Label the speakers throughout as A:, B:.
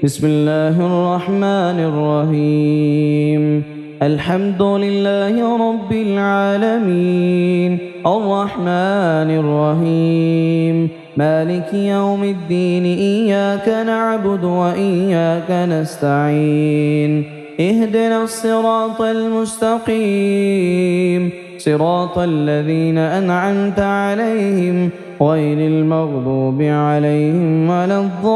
A: بسم الله الرحمن الرحيم. الحمد لله رب العالمين الرحمن الرحيم مالك يوم الدين. إياك نعبد وإياك نستعين. اهدنا الصراط المستقيم صراط الذين أنعمت عليهم غير المغضوب عليهم ولا الضالين.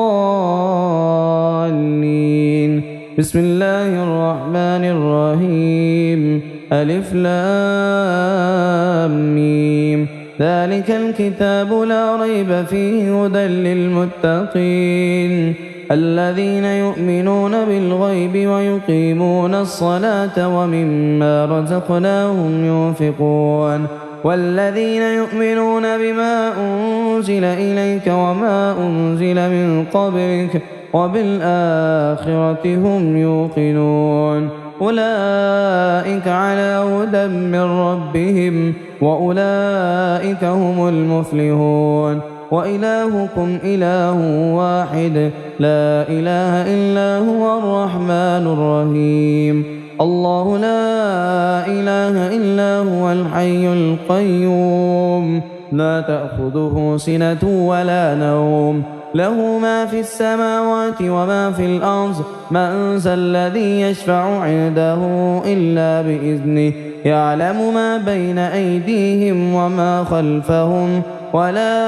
A: بسم الله الرحمن الرحيم. ألف لام ميم. ذلك الكتاب لا ريب فيه هدى للمتقين الذين يؤمنون بالغيب ويقيمون الصلاة ومما رزقناهم ينفقون والذين يؤمنون بما أنزل إليك وما أنزل من قبلك وبالآخرة هم يوقنون. أولئك على هدى من ربهم وأولئك هم المفلحون. وإلهكم إله واحد لا إله إلا هو الرحمن الرحيم. الله لا إله إلا هو الحي القيوم لا تأخذه سنة ولا نوم له ما في السماوات وما في الأرض. من ذا الذي يشفع عنده إلا بإذنه يعلم ما بين أيديهم وما خلفهم ولا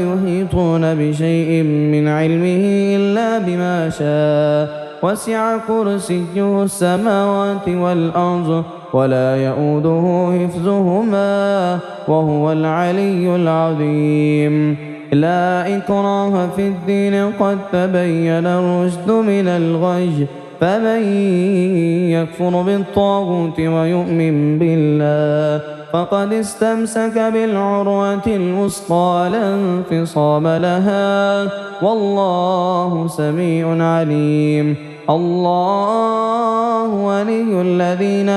A: يحيطون بشيء من علمه إلا بما شاء. وسع كرسيه السماوات والأرض ولا يؤوده حفظهما وهو العلي العظيم. لا إكراه في الدين قد تبين الرشد من الغي فمن يكفر بالطاغوت ويؤمن بالله فقد استمسك بالعروة الوثقى لا انفصام لها والله سميع عليم. الله ولي الذين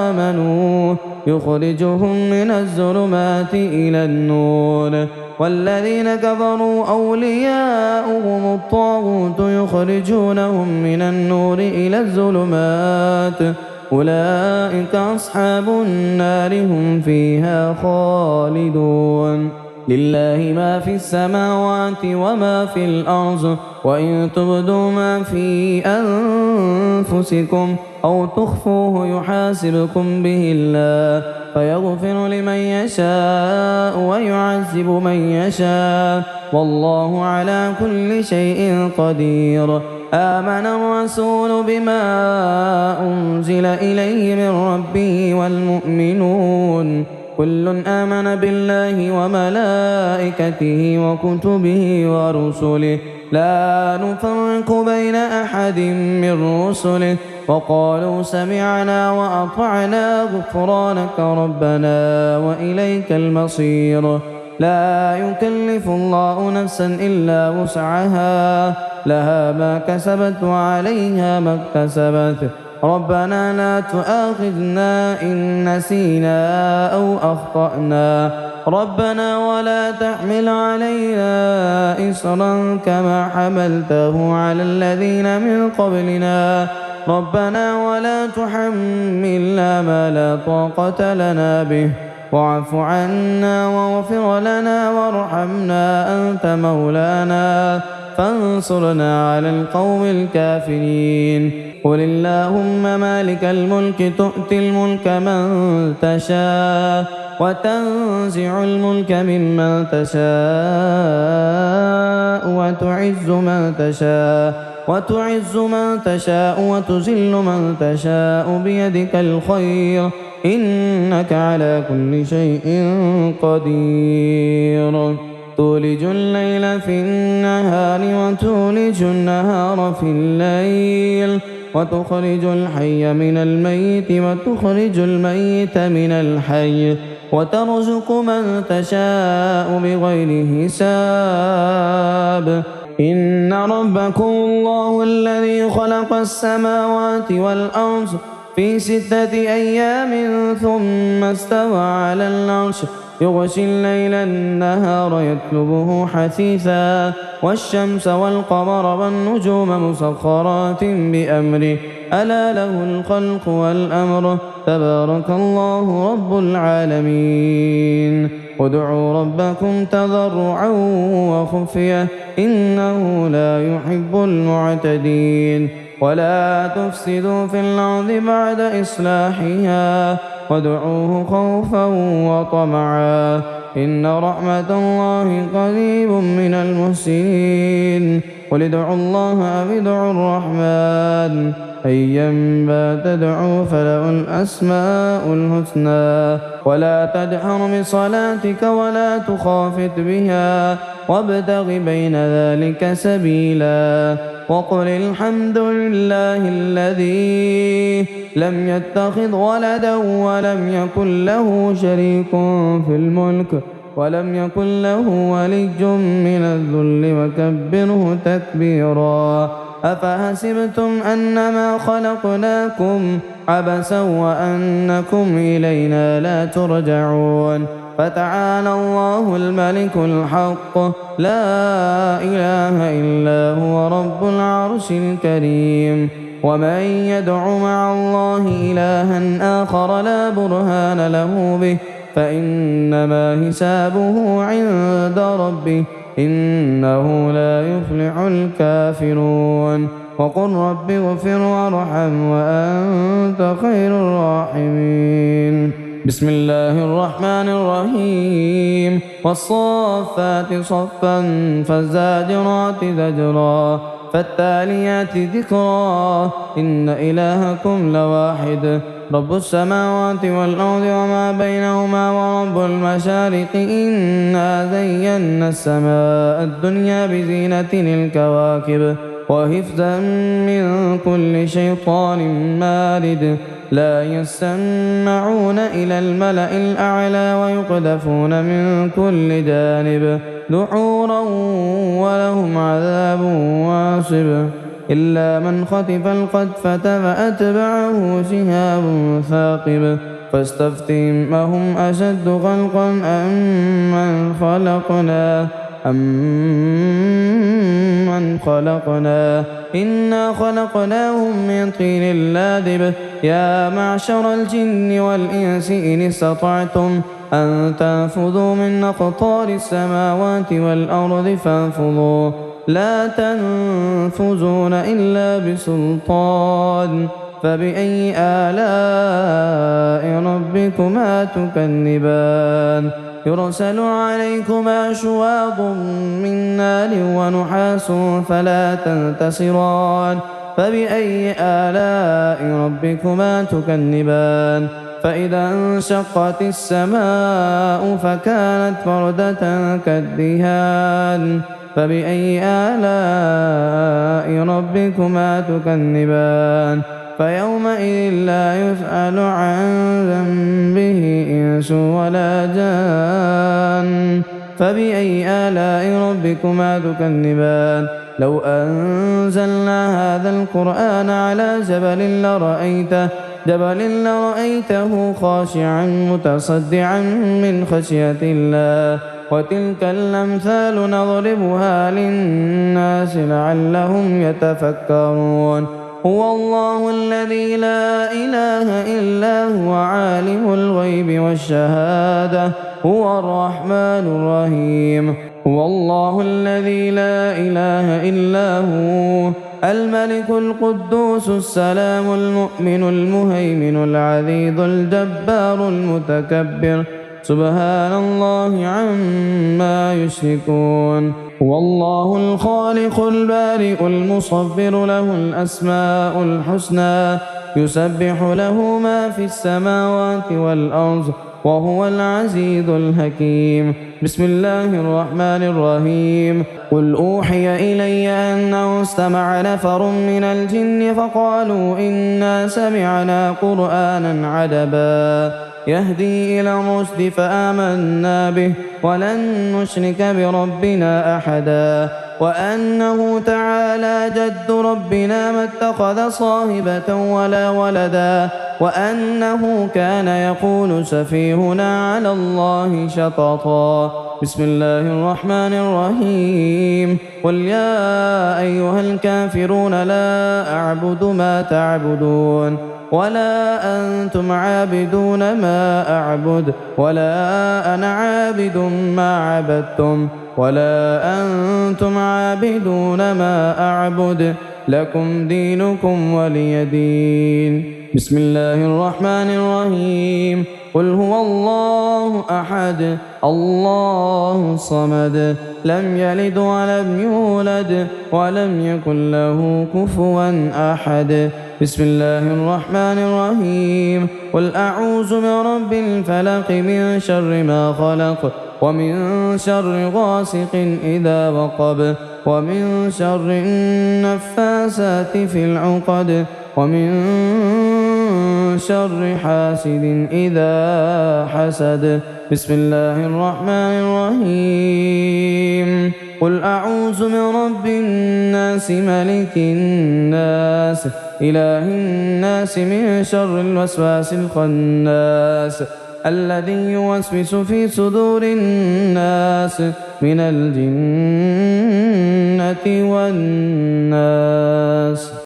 A: آمنوا يخرجهم من الظلمات إلى النور والذين كفروا أولياؤهم الطاغوت يخرجونهم من النور إلى الظلمات أولئك أصحاب النار هم فيها خالدون. لله ما في السماوات وما في الأرض وإن تبدوا ما في أنفسكم أو تخفوه يحاسبكم به الله فيغفر لمن يشاء ويعذب من يشاء والله على كل شيء قدير. آمن الرسول بما أنزل إليه من ربه والمؤمنون كل آمن بالله وملائكته وكتبه ورسله لا نفرق بين أحد من رسله وقالوا سمعنا وأطعنا غفرانك ربنا وإليك المصير. لا يكلف الله نفسا إلا وسعها لها ما كسبت وعليها ما اكتسبت. ربنا لا تؤاخذنا إن نسينا أو أخطأنا ربنا ولا تحمل علينا إصرا كما حملته على الذين من قبلنا ربنا ولا تحملنا ما لا طاقة لنا به واعف عنا واغفر لنا وارحمنا أنت مولانا فانصرنا على القوم الكافرين. قل اللهم مالك الملك تؤتي الملك من تشاء وتنزع الملك ممن تشاء وتعز من تشاء وتذل من تشاء بيدك الخير إنك على كل شيء قدير. تولج الليل في النهار وتولج النهار في الليل وتخرج الحي من الميت وتخرج الميت من الحي وترزق من تشاء بغير حساب. إن ربكم الله الذي خلق السماوات والأرض في 6 أيام ثم استوى على العرش يغشي الليل النهار يطلبه حثيثا والشمس والقمر والنجوم مسخرات بأمره ألا له الخلق والأمر تبارك الله رب العالمين ادعوا ربكم تضرعا وخفية إنه لا يحب المعتدين ولا تفسدوا في الأرض بعد إصلاحها وادعوه خوفا وطمعا إن رحمة الله قريب من المحسنين قل ادعوا الله أو ادعوا الرحمن أيما تدعوا فله الأسماء الحسنى ولا تجهر بصلاتك ولا تخافت بها وابتغ بين ذلك سبيلا وقل الحمد لله الذي لم يتخذ ولدا ولم يكن له شريك في الملك ولم يكن له ولي من الذل وكبره تكبيرا أفحسبتم أنما خلقناكم عبثا وأنكم إلينا لا ترجعون فتعالى الله الملك الحق لا إله إلا هو رب العرش الكريم ومن يدع مع الله إلها آخر لا برهان له به فإنما حسابه عند ربه إنه لا يفلح الكافرون وقل رب اغفر وارحم وأنت خير الراحمين بسم الله الرحمن الرحيم والصافات صفا فالزاجرات زجرا فالتاليات ذكرا إن إلهكم لواحد رب السماوات والأرض وما بينهما ورب المشارق إنا زينا السماء الدنيا بزينة الكواكب وحفظا من كل شيطان مارد لا يسمعون إلى الملأ الأعلى ويقذفون من كل جانب دحورا ولهم عذاب واصب إلا من خطف القذفة فأتبعه شهاب ثاقب فاستفتهم أهم أشد خلقا أمن خلقنا إنا خلقناهم من طين لادب يا معشر الجن والإنس إن استطعتم أن تنفذوا من أقطار السماوات والأرض فانفذوا لا تنفذون إلا بسلطان فبأي آلاء ربكما تكذبان يرسل عليكما شواظ من نار ونحاس فلا تنتصران فبأي آلاء ربكما تكذبان فإذا انشقت السماء فكانت وردة كالدهان فبأي آلاء ربكما تكذبان فيومئذ لا يسأل عن ذنبه إنس ولا جان فبأي آلاء ربكما تكذبان لو أنزلنا هذا القرآن على جبل لرأيته خاشعا متصدعا من خشية الله وتلك الأمثال نضربها للناس لعلهم يتفكرون هو الله الذي لا إله إلا هو عالم الغيب والشهادة هو الرحمن الرحيم هو الله الذي لا إله إلا هو الملك القدوس السلام المؤمن المهيمن العزيز الجبار المتكبر سبحان الله عما يشركون هو الله الخالق البارئ المصور له الأسماء الحسنى يسبح له ما في السماوات والأرض وهو العزيز الحكيم بسم الله الرحمن الرحيم قل أوحي إلي أنه استمع نفر من الجن فقالوا إنا سمعنا قرآنا عجبا يهدي إلى الرشد فآمنا به ولن نشرك بربنا أحدا وأنه تعالى جد ربنا ما اتخذ صاحبة ولا ولدا وأنه كان يقول سفيهنا على الله شططا. بسم الله الرحمن الرحيم. قل يا أيها الكافرون لا أعبد ما تعبدون ولا أنتم عابدون ما أعبد ولا أنا عابد ما عبدتم ولا أنتم عابدون ما أعبد لكم دينكم ولي دين. بسم الله الرحمن الرحيم. قل هو الله أحد الله الصمد لم يلد ولم يولد ولم يكن له كفوا أحد. بسم الله الرحمن الرحيم. قل أعوذ برب الفلق من شر ما خلق ومن شر غاسق إذا وقب ومن شر النفاسات في العقد ومن شر حاسد إذا حسد. بسم الله الرحمن الرحيم. قل أعوذ برب الناس ملك الناس إله الناس من شر الوسواس الخناس الذي يوسوس في صدور الناس من الجنة والناس.